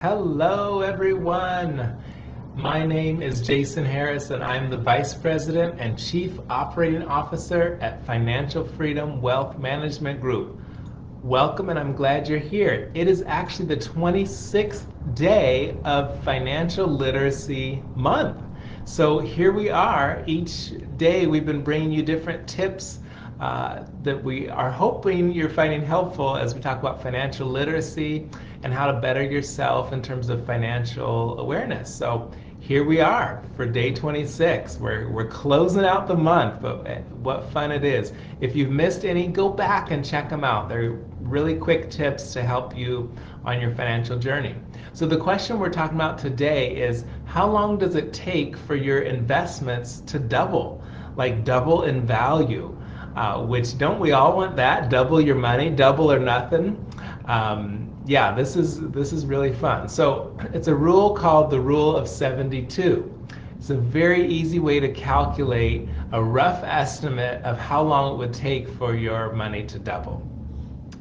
Hello, everyone. My name is Jason Harris, and I'm the Vice President and Chief Operating Officer at Financial Freedom Wealth Management Group. Welcome, and I'm glad you're here. It is actually the 26th day of Financial Literacy Month. So here we are. Each day we've been bringing you different tips that we are hoping you're finding helpful as we talk about financial literacy and how to better yourself in terms of financial awareness. So here we are for day 26. We're closing out the month, but what fun it is. If you've missed any, go back and check them out. They're really quick tips to help you on your financial journey. So the question we're talking about today is, how long does it take for your investments to double, like double in value? Which, don't we all want that? Double your money, double or nothing. Yeah, this is really fun. So it's a rule called the Rule of 72. It's a very easy way to calculate a rough estimate of how long it would take for your money to double.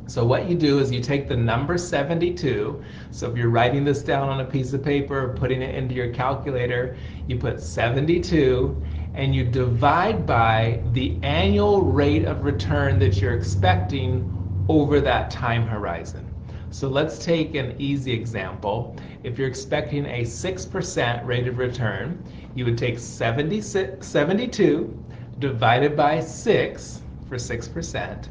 So what you do is you take the number 72. So if you're writing this down on a piece of paper or putting it into your calculator, you put 72 and you divide by the annual rate of return that you're expecting over that time horizon. So let's take an easy example. If you're expecting a 6% rate of return, you would take 72 divided by 6 for 6%.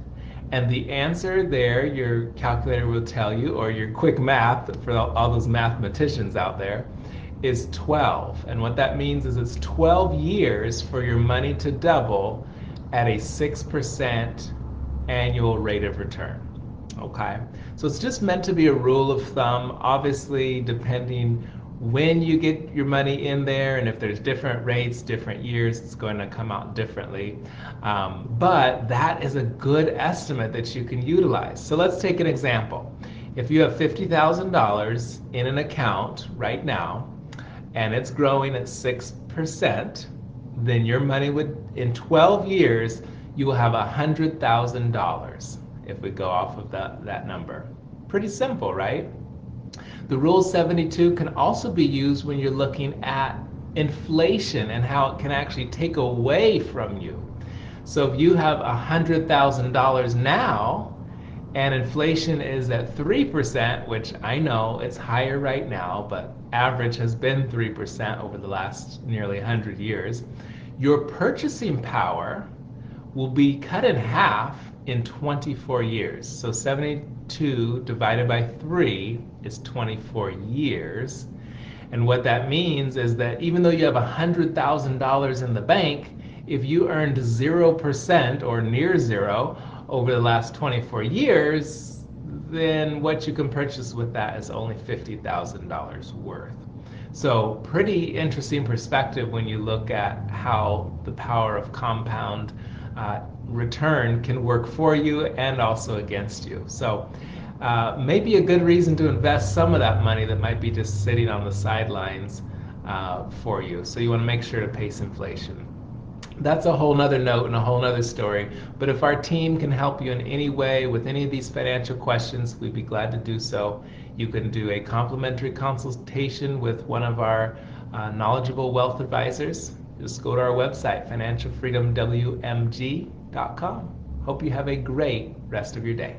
And the answer there, your calculator will tell you, or your quick math for all those mathematicians out there, is 12. And what that means is it's 12 years for your money to double at a 6% annual rate of return. Okay, so it's just meant to be a rule of thumb. Obviously, depending when you get your money in there, and if there's different rates, different years, it's going to come out differently. But that is a good estimate that you can utilize. So let's take an example. If you have $50,000 in an account right now, and it's growing at 6%, then your money would, in 12 years, you will have $100,000 if we go off of that number. Pretty simple, right? The Rule 72 can also be used when you're looking at inflation and how it can actually take away from you. So if you have $100,000 now and inflation is at 3%, which I know it's higher right now, but average has been 3% over the last nearly 100 years, your purchasing power will be cut in half in 24 years. So 72 divided by 3 is 24 years. And what that means is that even though you have $100,000 in the bank, if you earned 0% or near zero over the last 24 years, then what you can purchase with that is only $50,000 worth. So pretty interesting perspective when you look at how the power of compound return can work for you and also against you. So maybe a good reason to invest some of that money that might be just sitting on the sidelines for you. So you want to make sure to pace inflation. That's a whole nother note and a whole nother story. But if our team can help you in any way with any of these financial questions, we'd be glad to do so. You can do a complimentary consultation with one of our knowledgeable wealth advisors. Just go to our website, financialfreedomwmg.com. Hope you have a great rest of your day.